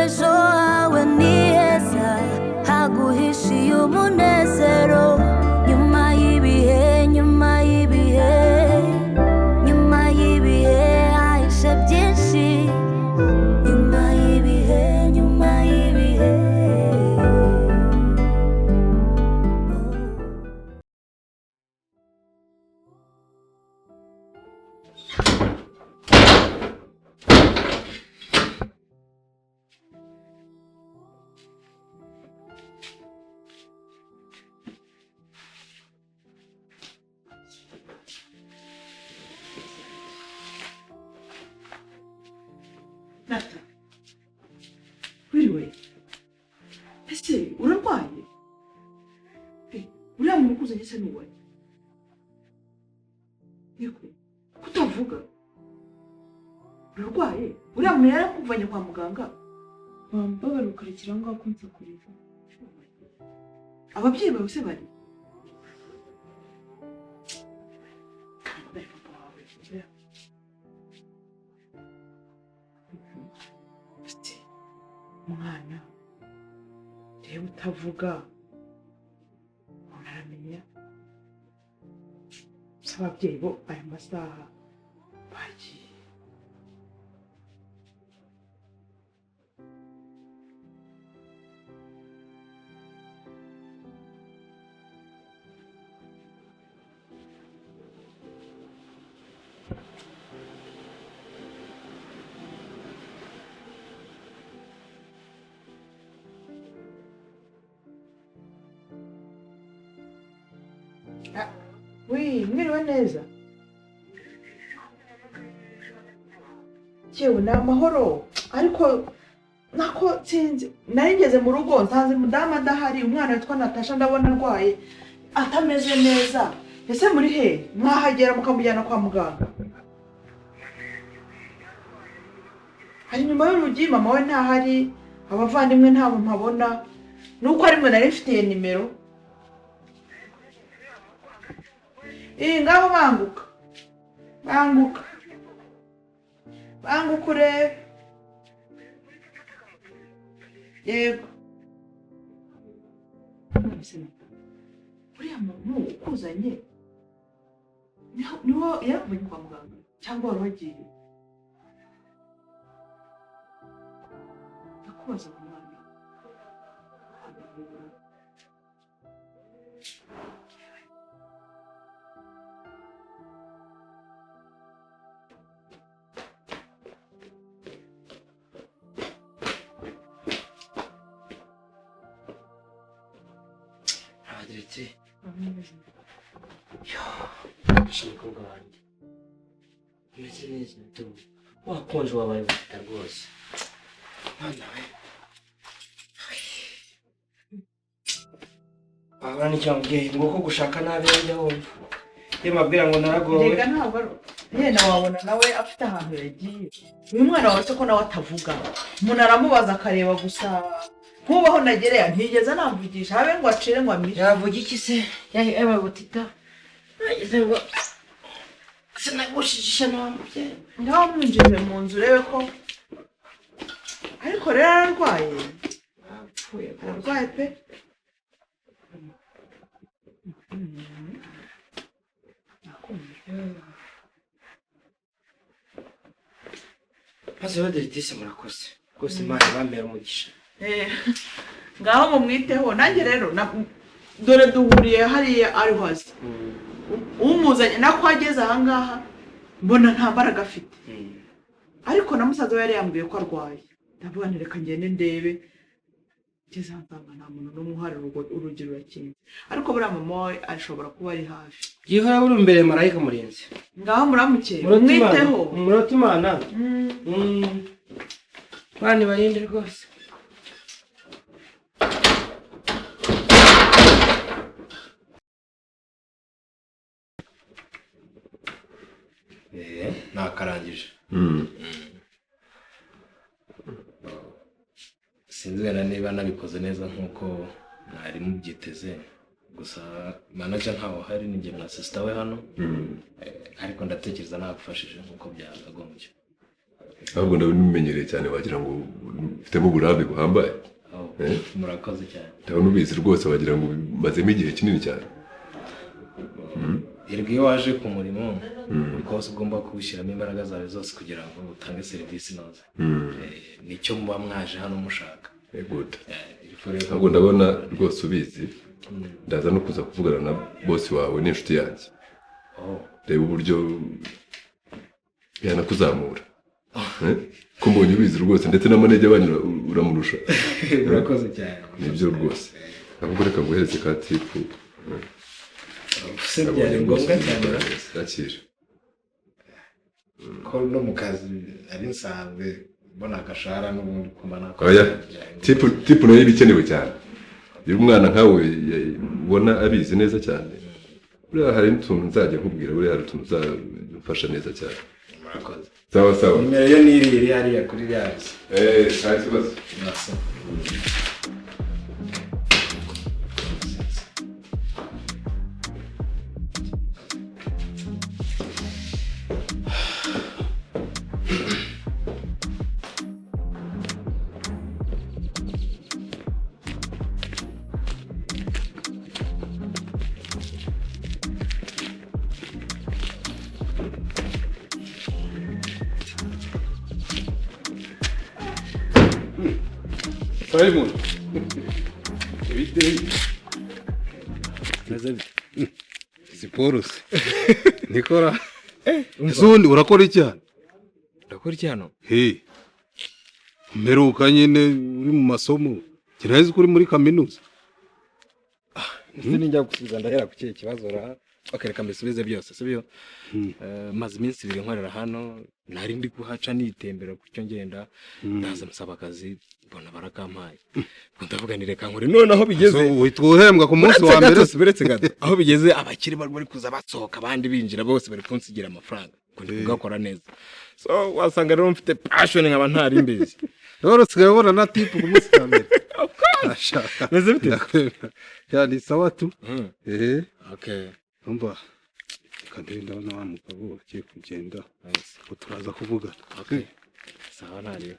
ejo hawe ni heza haguhishiye umunezero nyuma y'ibihe hahishe byinshi nyuma y'ibihe Nata, wiriwe, ese urarwaye? Uriya muntu ukuzanye se n'uwaye? Yego, kutavuga? Urarwaye? Uriya muntu yarakuvanye kwa muganga? Wambabara ukarekera ngaho kunsakuriza. Ababyeyi bawe se bari? Mwana, reba utavuga, unaramenya. Se ababyeyi bo aya masaha bagiye. Mwiriwe neza. Yewe ni amahoro ariko nako sinzi nari ngeze mu rugo nsanze mudamu adahari umwana witwa Natacha ndabona arwaye atameze neza. Ese muri he mwahagera mukamujyana kwa muganga? Hari nyuma y'urugi mama we ntahari abavandimwe ntabo mpabona nuko ari mwe nari mfitiye nimero. Ngaho banguka urebe. Yego. Uriya muntu ukuzanye niwo yaravanye kwa muganga cyangwa wari wagiye? Ndakubaza ku mwana. Ndetse shaka ubwanjye ndetse neza tu wakonje wabaye bafite rwose mwana we abana ni cyambwiye ngo ko gushaka nabi yajya wumva yemabwira ngo naragowe rega ntabwo yena wabona nawe afite ahantu yagiye uyu mwana wawe se ko nawe atavuga umuntu aramubaza akareba gusa nkubaho nagereye ntigeze namvugisha habe ngo acire ngo amire yavuga iki se yabaye gutita nageze ngo sinagushishije n'amubyeyi ngaho mwinjize mu nzu urebe ko ariko rero ararwaye ararwaye pe maze badere disi murakoze rwose imana bambera umugisha ngaho mumwiteho nanjye rero dore duhuriye hariya ariho azi umuzanye nako ageze ahangaha mbona nta mbaraga afite ariko na musaza we yari yambwiye ko arwaye ndavuga nti reka ngende ndebe ngeze ahansanga nta muntu n'umwe uhari urugi rurakinze ariko buriya mama we ashobora kuba ari hafi yihora buri imbere marayika murinzi ngaho muramuke mumwiteho murota imana bani barinde rwose nakarangije sinzira niba nabikoze neza nkuko mwari mubyiteze gusa manager ntawo hari ninjye na sister we hano ariko ndatekereza nagufashije nkuko byagagombye ahubwo ndabimenyereye cyane wagira ngo mfitemo uburambe buhambaye. Murakoze cyane. Ndabona ubizi rwose wagira ngo mazemo igihe kinini cyane. Iyo waje ku murimo rwose ugomba kubishyiramo imbaraga zawe zose kugira ngo utange serivisi inoze. Nicyo muba mwaje hano mushaka. Good. Ahubwo ndabona rwose ubizi. Ndaza no kuza kuvugana na boss wawe n'inshuti yanjye. Reba uburyo yanakuzamura. Ko mbonye ubizi rwose ndetse n'amanege abanyura uramurusha. Murakoze cyane. Nibyo rwose. Ahubwo reka nguhereze ka tipu. Se byari ngombwa cyane rakira. Ko no mu kazi ari nsanzwe mbona agashara n'ubundi kumbana ko. Oya. Tipu nayo ibikenewe cyane. Iyo umwana nkawe ubona abizi neza cyane. Buriya hari n'utuntu nzajya nkubwira buriya hari utuntu uzamfasha neza cyane. Murakoze. Sawa. Nimero yo niri hariya kuri yazi. Nta kibazo. Simon. Ibite. Siporo se. Nikora. Nzundi urakora iki hano? Urakora iki hano? Mperuka nyine uri mu masomo. Kirazi kuri muri kaminuza. Ndetse ninjya gusubiza ndahera ku kibazo ra. Reka mbisubize byose sibyo. Maze iminsi 2 nkorera hano nari ndi kuhaca nitembera kucyo ngenda ndaza musaba akazi mbona barakampaye. Ndavuga ni reka nkore none aho bigeze. Uhitwa uhembwa ku munsi wa mbere biretse gato. Aho bigeze abakiri bari kuza batsohoka abandi binjira bose bari kunsigira amafaranga. Kundi kugakora neza. So wasanga rero mfite passion nkaba ntari imbizi. Rero sigaye ubona na tipu ku munsi wa mbere. Of course. Meze bite? Cyane sawa tu. Okay. Umva. Kandi ndabona wa mugabo agiye kugenda. Ko turaza kuvugana. Okay. Sawa nari.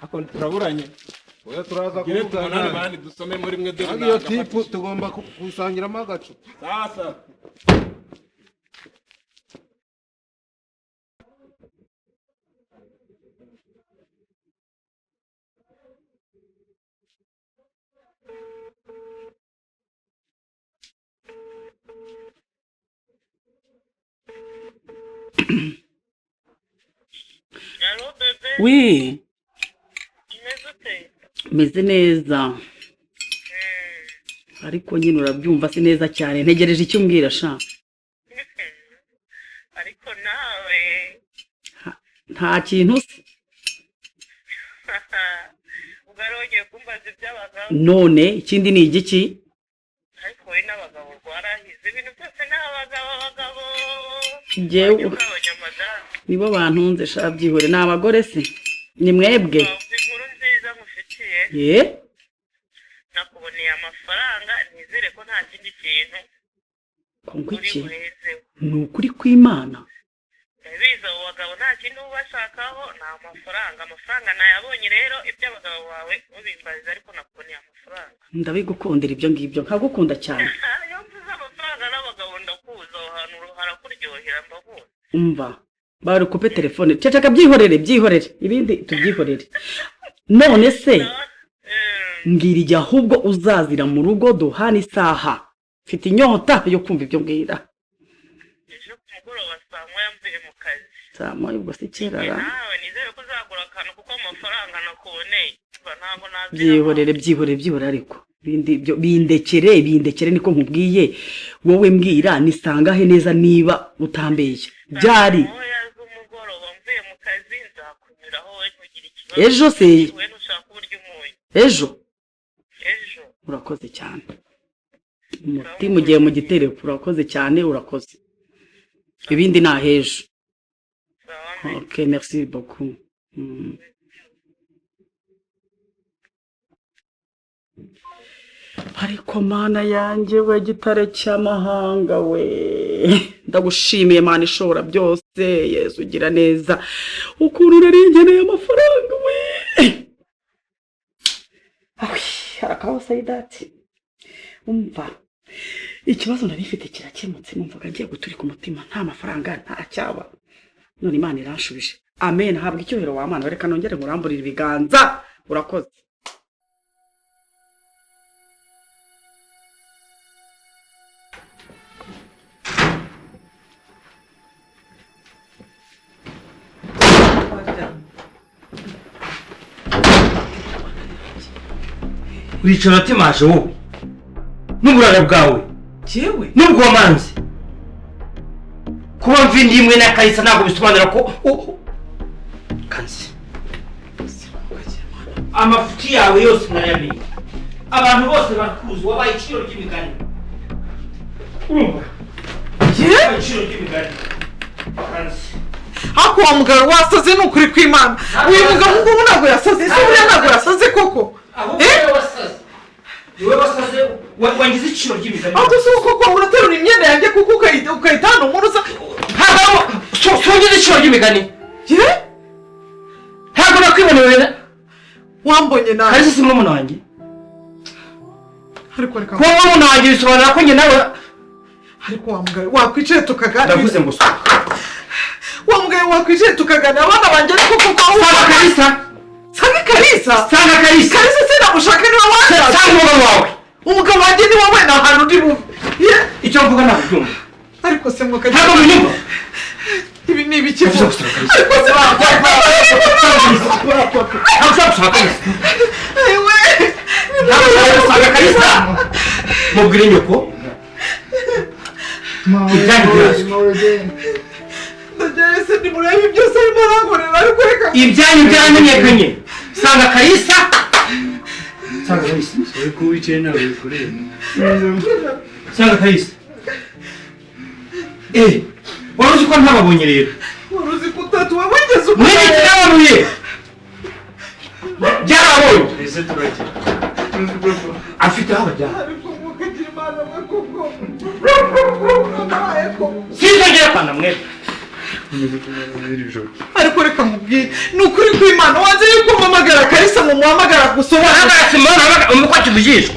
Ako turaburanye. Oya turaza kuvugana n'abandi dusome muri mwe dore. Iyo tipu tugomba kusangiramo agacu. Sasa. Oui. Meze neza. Ariko nyine urabyumva si neza cyane ntegereje icyo umbwira sha. Ariko nawe nta kintu se. ugarogiye kumbaza iby'abagabo. None ikindi ni igiki? Ariko we n'abagabo rwarahize ibintu byose n'abagabo. Jewe nibo bantunze sha byihore n'abagore se. Ni mwebwe. Inkuru nziza mufitiye. Nakuboneye amafaranga nizere ko nta kindi kintu. Konguki. Nukuri kw'Imana. Biza abagabo nta kintu ubashakaho nta amafaranga nayabonye rero iby'abagabo bawe ubimbaza ariko nakuboneye amafaranga. Ndabigukundira ibyo ngibyo nkagukunda cyane. Yo mvuze amafaranga n'abagabo ndakuza ahantu harakuryohera mbavuze. Umva bari kupe telefone ceceka byihorere ibindi tubyihorere. None se ngirije ahubwo uzazira mu rugo duhana isaha. Mfite inyota yo kumva ibyo mbwira. Ejo kumugoroba saa moya mvuye mu kazi. Saa moya ubwo si kerara. Nawe nizere ko uzagura akantu kuko amafaranga nakuboneye. Ntabwo nazira. Byihorere ariko. Bindi byo bindekere niko nkubwiye. Wowe mbwira nisanga he neza niba utambeye. Byari. Ejo se. Ejo. Urakoze cyane. Umutima ugiye mu gitereko urakoze cyane urakoze. Ibindi na hejo. Okay, merci beaucoup. Ariko mana yanjye we gitare cy'amahanga we. Ndagushimiye mana ishobora byose. Yesu ugira neza ukuntu naringeneye amafaranga we harakaho sayidati umva ikibazo narifite kirakemutse numvaga ngiye guturika umutima nta mafaranga nta cyaba none Imana iranshubije amen habwa icyubahiro wa Mana reka nongere nguramburire ibiganza urakoze Uricara atimaje wowe n'uburara bwawe jewe nubwo wamanze kuba mvindi imwe na Kalisa ntabwo bisobanura ko kanzi amafuti yawe yose narayamenye abantu bose bakuzi wabaye iciro ry'imigani urumva jewe iciro ry'imigani kanzi ako wa mugabo wasaze n'ukuri kw'Imana uyu mugabo ngo ntabwo yasaze se buriya ntabwo yasaze koko Niwe wasaze wangize iciro ry'imigani aho tuzi koko uraterura imyenda yanjye kuko ukayitana umuruza songize iciro ry'imigani ntabwo nakwibonera wambonye nawe Kalisa si murumuna wanjye ariko reka kuba murumuna wanjye bisobanura ko njye nawe ariko wa mugabo wakwicaye tukaganira ndavuze ngo wa mugabo wakwicaye tukaganira abana banjye ariko koko sanga Kalisa sanga Kalisa sinamushaka niwe wanjye sanga umugabo wawe umugabo wanjye ni wowe nta hantu ndi buve icyo mvuga ntabwo byumva ariko se mwaka ntabwo munyumva ibi ni ibiki ariko se sanga Kalisa mubwire nyoko ndagiye se nimurebe byose arimo arankorera ariko reka ibyanyu byaramenyekanye sanga Kalisa ariko wicaye nawe bikoreye sanga Kalisa wari uzi ko ntababonye rero wari uzi ko utatuwe wigeze mwigeze n'ababuye byarabonye ese turajya afite aho bajyana ariko mukagira Imana mwe koko sinzongera kwanda mwebwe ariko reka mubwire ni ukuri kw'Imana wanze yuko mpamagara Kalisa ngo muhamagara gusobanura umukwati uvugishwa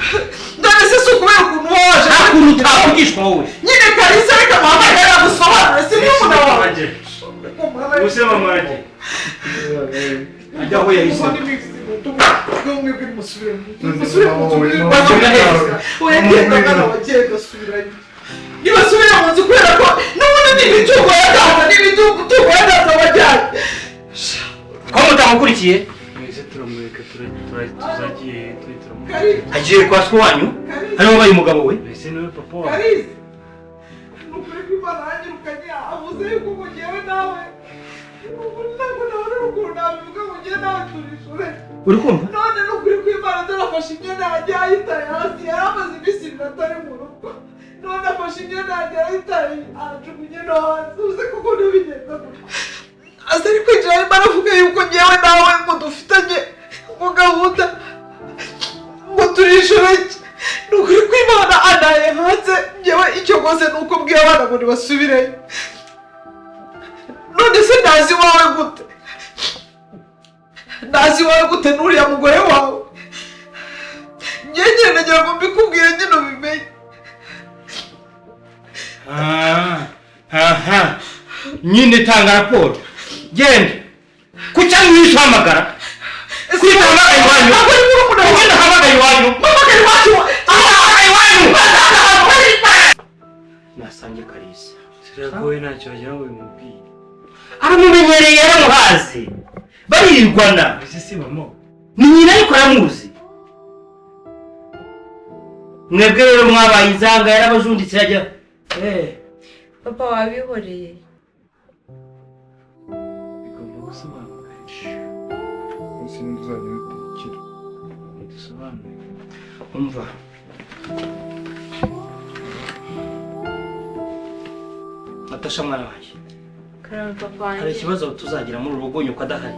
ndane se si ukubera ukuntu uba waje hakuntu utavugishwa wowe nyine Kalisa reka muhamagara gusobanura si murumuna wawe usema mwaje ajya aho yahise nibasubira mu nzu kubera ko n'ubundi n'imitungo ya data n'imitungo ya data wajyanye ko mutamukurikiye mwese turamureka tuzagiye turamureka agiye kwa so wanyu hariho bari umugabo we ese niwe papa wawe Kalisa nukuri kw'Imana yanyirukanye avuze yuko ngo njyewe nawe ntabwo nabona ukuntu nabivuga ngo njyewe nawe turishure uri kumva none nukuri kw'Imana turafashe imyenda yanjye yayitaye hasi yari amaze iminsi ibiri atari mu rugo none afashe imyenda yanjye yayitaye arajugunye no hanze uzi kuko ntibigenza aza ari kwinjira arimo aravuga yuko njyewe nawe ngo dufitanye ngo gahunda ngo turishureke ni ukuri kw'Imana anaye hanze njyewe icyo rwose ni uko mbwiye abana ngo ntibasubireyo none se ndazi iwawe gute n'uriya mugore wawe njye nagira ngo mbikubwire nyine ubimenye nyine tanga raporo genda kuki ari wishamagara kwitamagara iwanyu ugenda hamagara iwanyu nasange Kalisa siragoye ntacyo wagira ngo bimubwiye aramumenyereye yaramuhazi barirwana ese si mama ni nyina ariko aramuzi mwebwe rero mwabaye inzanga yarabajunditse yajya papa wabihoreye bigomba gusobanuka ese ntuzajya bitekera bidusobanure umva Natacha mwana wanjye karame papa wanjye hari ikibazo tuzagira muri urugo nyuko adahari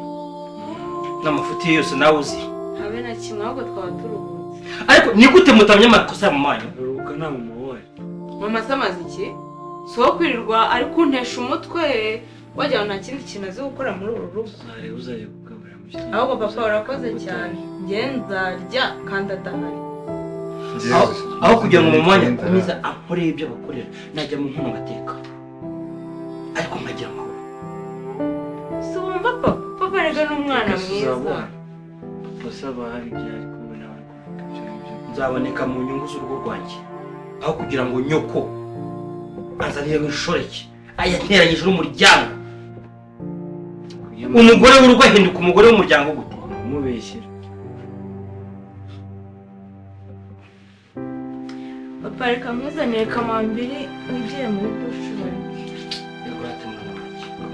n'amafuti yose nawe uzi habe na kimwe ahubwo twaba turuhutse ariko ni gute mutamenya amakosa mu manyu uruhuka nta mama wawe mama se amaze iki si uwo kwirirwa ari kuntesha umutwe wagira ngo nta kindi kintu azi gukora muri uru rugo uzajya kugaburira mu gitondo ahubwo papa urakoze cyane njye nzarya kandi adahari aho kugira ngo mu mwanya akomeza ankoreye ibyo bakorera najya mu nkono ngateka ariko nkagira amahoro si wumva papa rega n'umwana mwiza papa saba hari ibyo ari kumwe n'abandi nzaboneka mu nyungu z'urugo rwanjye aho kugira ngo nyoko azanire w'inshoreke ayateranyije n'umuryango umugore w'urugo ahinduka umugore w'umuryango gute kumubeshyira papa reka nkuzanire kamambiri wigiye muri dushe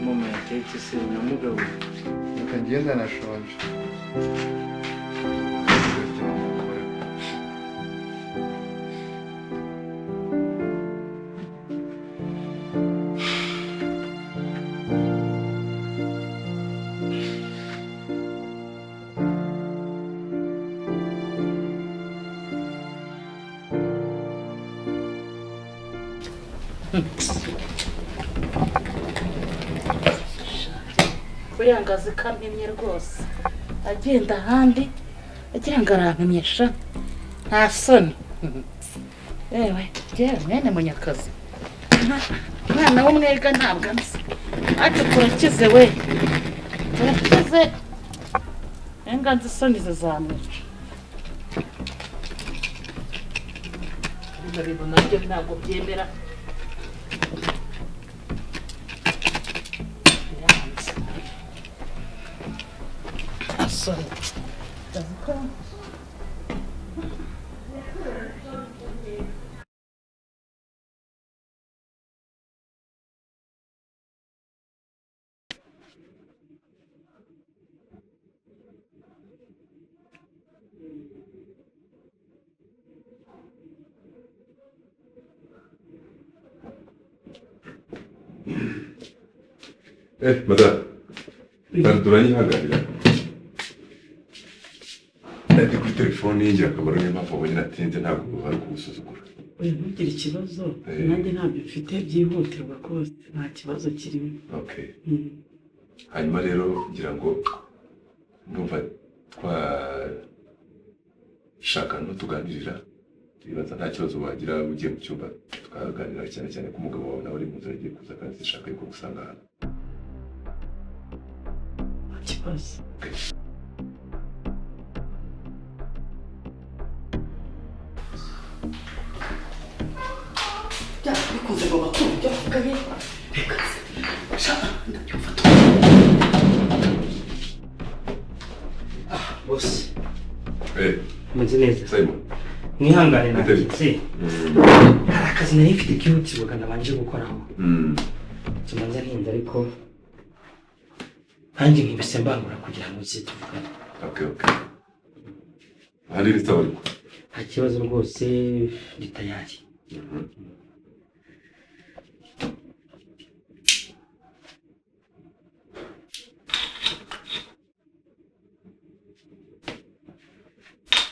mama yatetse se namugabo reka ngenda nashonje uriya ngazi kampimye rwose agenda ahandi agira ngo arampimyesha nta soni yewe yewe mwene munyakazi mwana w'umwega ntabwo anzi ati turakize we turakize enga nzi isoni zizamwica bibona byo ntabwo byemera sorry. madame turanyihanganira ndi kuri telefone y'ingirakamaro niyo mpamvu wabonye natinze ntabwo bari kuwusuzugura oya ntugire ikibazo nanjye ntabyo mfite byihutirwa rwose nta kibazo kirimo okay hanyuma rero ngira ngo ndumva twashaka no tuganirira ibibazo nta kibazo wagira ugiye mu cyumba tukaganira cyane cyane ko umugabo wawe nawe ari mu nzira agiye kuza kandi zishaka yuko gusanga hano nta kibazo bikunze ngo bakuru byo vugaye reka shaka ndabyumva boss meze neza Simon mwihangane natse hari akazi nari mfite kihutirwa kandi nabanje gukoraho tumanza ntinda ariko nanjye nkibise mbangura kugira ngo uze tuvugane okay hari n'isaba nta kibazo rwose ndi tayari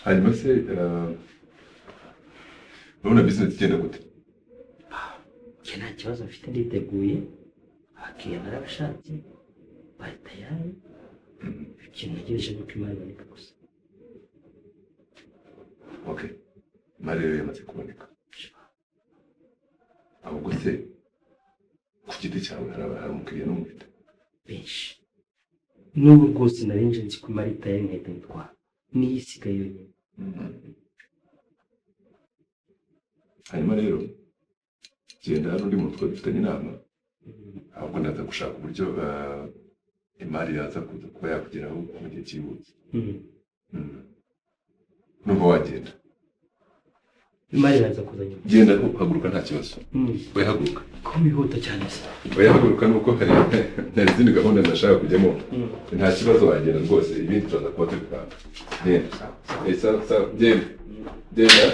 hanyuma se urabona business igenda gute nta kibazo mfite nditeguye abakiriya narabashatse bari tayari ikintu ntegereje nuko imari iboneka gusa okay imari rero yamaze kuboneka ahubwo se ku giti cyawe hari umukiriya n'umufite benshi n'ubu rwose narinje nzi ko imari tayari nkahita nyitwara niyo isigaye yonyine hanyuma rero genda n'undi muntu twari dufitanye inama ahubwo ndaza gushaka uburyo imari yaza kuza kuba yakugeraho mu gihe cyihuse numva wagenda imari iraza kuza nyuma genda haguruka nta kibazo we haguruka ko wihuta cyane se we haguruka nuko hari izindi gahunda ndashaka kujyamo nta kibazo wagenda rwose ibindi turaza kuba turi kwanga genda genda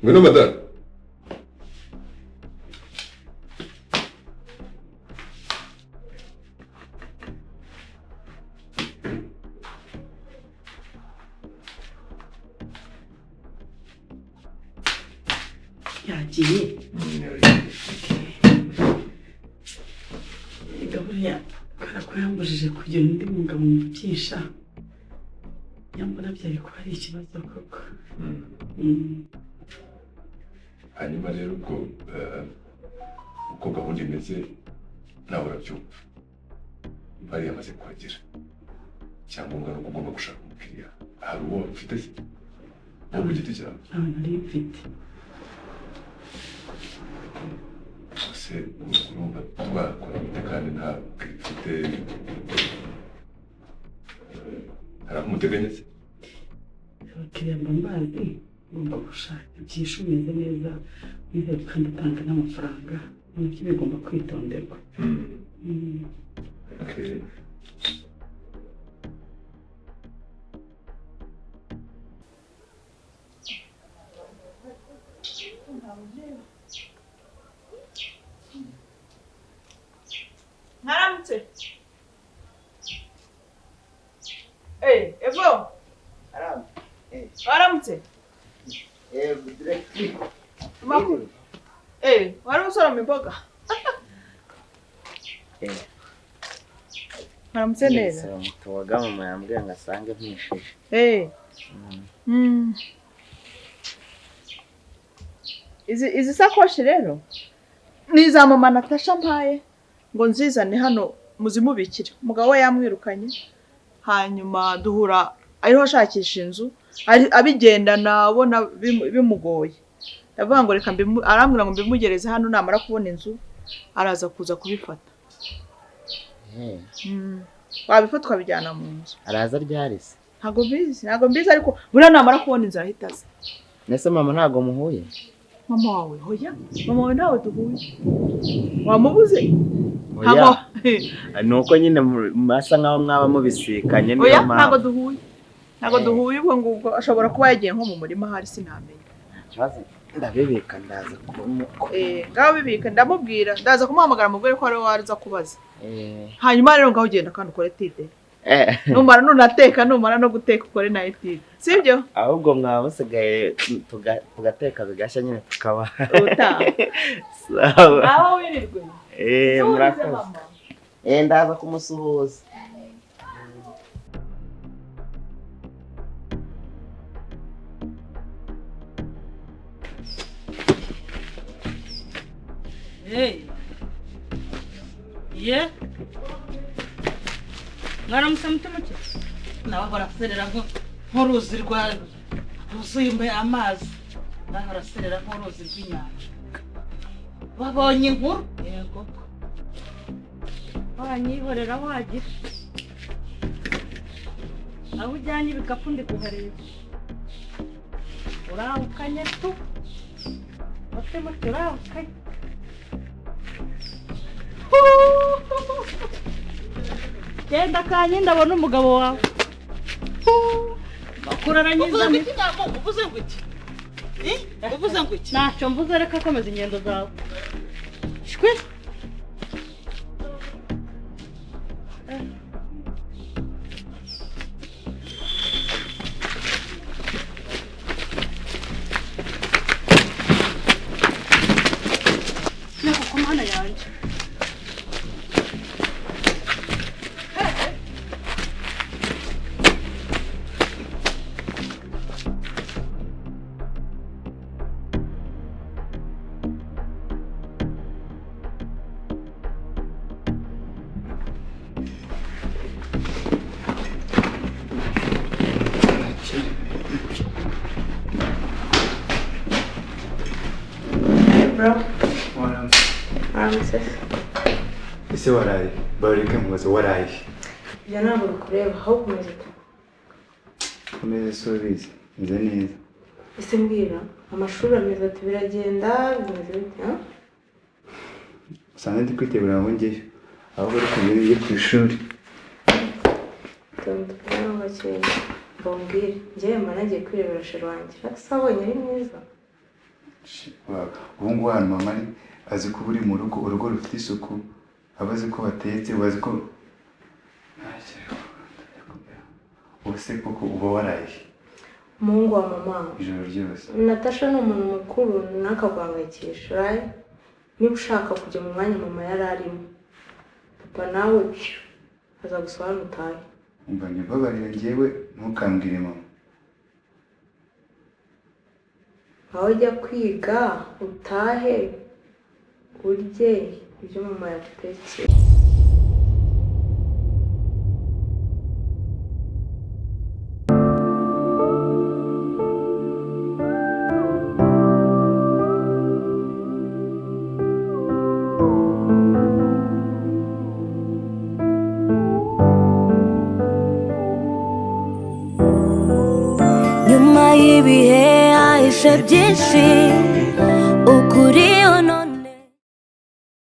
ngwino madame yagiye buriya karakuyambujije kugira undi mugabo mubyisha nyambona byari kuba ari ikibazo koko. hanyuma rero uko gahunda imeze nawe urabyumva bari yamaze kuhagera icyangombwa ni uko ugomba gushaka umukiriya hari uwo ufite se wowe ku giti cyawe nari mfite se urumva twakora gute kandi ntabwo ufite hari aho umuteganya se abakiriya mba mbazi ngomba gushaka ibyisho umeze neza wizewe kandi utanga n'amafaranga nabyo bigomba kwitonderwa. Mwaramutse. Evo. Waramutse. Directly. Makuru. Wari usoroma imboga. Mwaramutse neza. Mutuwaga mama yambwiye ngo asange mpishije. Izi sakoshi rero ni iza mama Natacha mpaye ngo nzizane hano muzimubikire. Umugabo we yamwirukanye hanyuma duhura ariho ashakisha inzu abigendana abona bimugoye. Ndavuga ngo reka arambwira ngo mbimugereze hano namara kubona inzu araza kuza kubifata. Wabifatwa bijyana mu nzu. Araza ryarise. Ntago mbizi ariko buriya namara kubona inzu arahita aza. Nese mama ntago muhuye? Mama wawe hoya? Mama wawe nawe duhuye. Wamubuze? Hoya. Nuko nyine masa nkaho mwaba mubisikanye niyo mama. Hoya ntago duhuye ubwo ngubwo ashobora kuba yagiye nko mu murima hari sinamenye. Kibazo ndabibika ndaza ngaho bibika ndamubwira ndaza kumuhamagara mubwire ko ari waza kubaza. Hanyuma rero ngaho ugenda kandi ukore tide. Numara nunateka numara no guteka ukore na tide. Sibyo? Ahubwo mwaba musigaye tugateka bigashya nyine tukaba. Sawa. Aho wirirwe. Murakoze. Ndaza kumusuhuza. Mwaramutse mutima ki? Nawe baraserera nk'uruzi rwuzuye amazi. Nawe baraserera nk'uruzi rw'inyanja. Babonye inkuru? Yego. Wanyihorera wagira. Aho ujyanye ibikapu ndi kuhareba. Urahukanye tu. Batema turahukanye. Genda kanye ndabona umugabo wawe. Bakuraranyiriza uvuze ngo iki? Uvuze ngo iki? Ntacyo mvuze reka komeza ingendo zawe. Shwe. Nako komana yanje. Ese waraye bareke mubaze waraye ya ntabwo kureba aho kumeze kumeze sobize nze neza ese mbwira amashuri ameze ati biragenda bimeze bite usanga ndi kwitegura ngo ngeyo ahubwo ariko ngiye ku ishuri tandukanye n'abakeye mbabwire njyewe mba nagiye kwirebera sheri wanjye asa abonye ari mwiza ubu ngubu hano mama azi ko uri mu rugo urugo rufite isuku abazi ko batetse bazi ko ubuse koko uba waraye umuhungu wa mama ijoro ryose. Natacha ni umuntu mukuru nakaguhangayikisha right? Niba ushaka kujya mu mwanya mama yari arimo papa nawe azagusobanura utahe. Umva nyibabarira njyewe ntukambwire mama. aho ujya kwiga utahe urye ibyo mama yagutekeye. nyuma y'ibihe hahishe byinshi